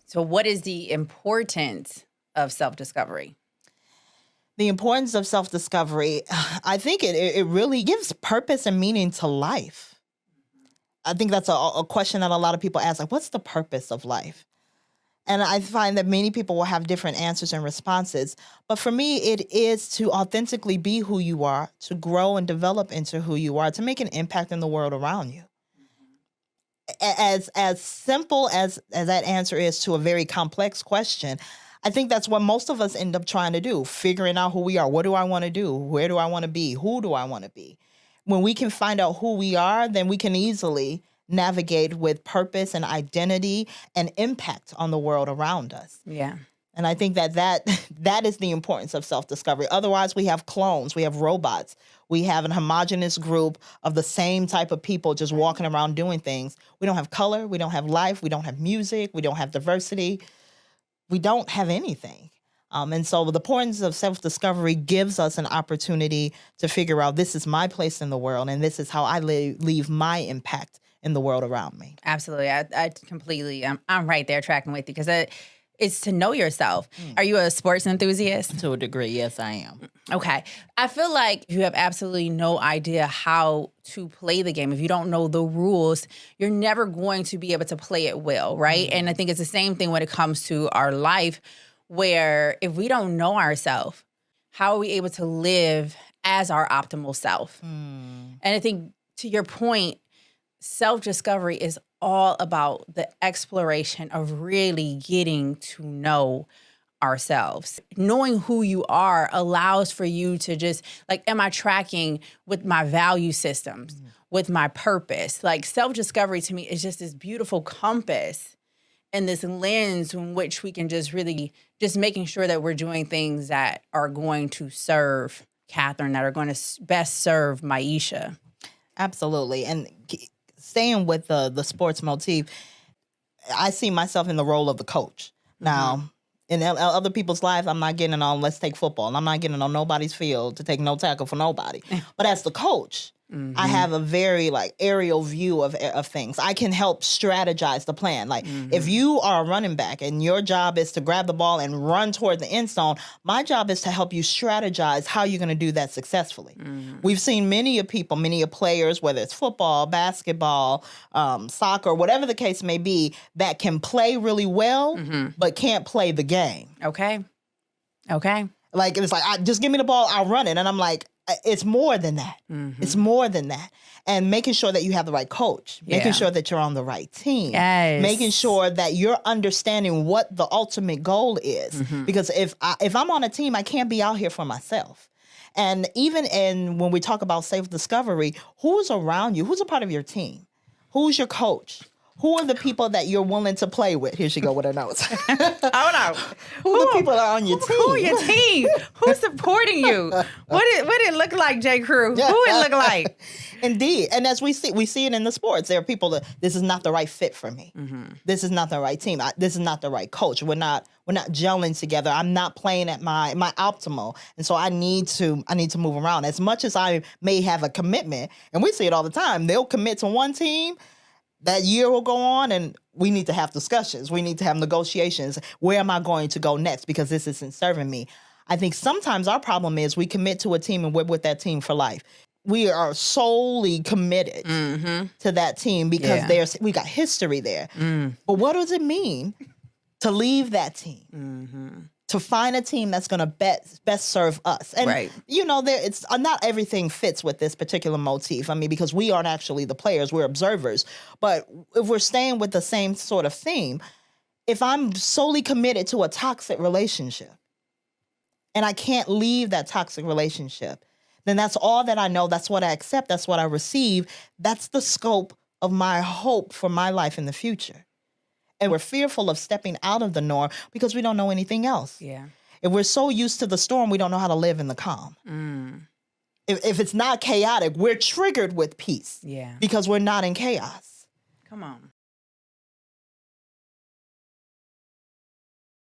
So what is the importance of self-discovery? The importance of self-discovery, I think it really gives purpose and meaning to life. I think that's a question that a lot of people ask, like, what's the purpose of life? And I find that many people will have different answers and responses. But for me, it is to authentically be who you are, to grow and develop into who you are, to make an impact in the world around you. As simple as that answer is to a very complex question, I think that's what most of us end up trying to do, figuring out who we are. What do I want to do? Where do I want to be? Who do I want to be? When we can find out who we are, then we can easily navigate with purpose and identity and impact on the world around us. Yeah. And I think that is the importance of self-discovery. Otherwise, we have clones, we have robots, we have an homogenous group of the same type of people just walking around doing things. We don't have color, we don't have life, we don't have music, we don't have diversity, we don't have anything. And so the importance of self-discovery gives us an opportunity to figure out, this is my place in the world, and this is how I leave my impact in the world around me. Absolutely. I completely, I'm right there tracking with you, because it's to know yourself. Are you a sports enthusiast? To a degree, yes, I am. Okay. I feel like you have absolutely no idea how to play the game. If you don't know the rules, you're never going to be able to play it well, right? And I think it's the same thing when it comes to our life, where if we don't know ourselves, how are we able to live as our optimal self? And I think, to your point, self-discovery is all about the exploration of really getting to know ourselves. Knowing who you are allows for you to just, like, am I tracking with my value systems, with my purpose? Like, self-discovery to me is just this beautiful compass and this lens in which we can just really just making sure that we're doing things that are going to serve Catherine, that are going to best serve Miesha. Absolutely. And staying with the sports motif, I see myself in the role of the coach. Now, in other people's lives, I'm not getting on, let's take football. I'm not getting on nobody's field to take no tackle for nobody. But as the coach, I have a very aerial view of things. I can help strategize the plan. Like, if you are a running back and your job is to grab the ball and run toward the end zone, my job is to help you strategize how you're going to do that successfully. We've seen many players, whether it's football, basketball, soccer, whatever the case may be, that can play really well, but can't play the game. Okay. Like, it's like, just give me the ball, I'll run it. And I'm like, it's more than that. It's more than that. And making sure that you have the right coach, making sure that you're on the right team, making sure that you're understanding what the ultimate goal is. Because if I'm on a team, I can't be out here for myself. And even when we talk about self-discovery, who's around you? Who's a part of your team? Who's your coach? Who are the people that you're willing to play with? Here she go with her notes. Hold on. Who are the people that are on your team? Who are your team? Who's supporting you? What it look like, J. Crew? Who it look like? Indeed. And as we see it in the sports. There are people that, this is not the right fit for me. This is not the right team. This is not the right coach. We're not gelling together. I'm not playing at my optimal. And so I need to move around. As much as I may have a commitment, and we see it all the time, they'll commit to one team. That year will go on, and we need to have discussions. We need to have negotiations. Where am I going to go next? Because this isn't serving me. I think sometimes our problem is we commit to a team and we're with that team for life. We are solely committed to that team because we got history there. But what does it mean to leave that team? To find a team that's going to best serve us. And, it's not everything fits with this particular motif. I mean, because we aren't actually the players, we're observers. But if we're staying with the same sort of theme, if I'm solely committed to a toxic relationship and I can't leave that toxic relationship, then that's all that I know. That's what I accept. That's what I receive. That's the scope of my hope for my life in the future. And we're fearful of stepping out of the norm because we don't know anything else. Yeah. If we're so used to the storm, we don't know how to live in the calm. If it's not chaotic, we're triggered with peace. Yeah. Because we're not in chaos. Come on.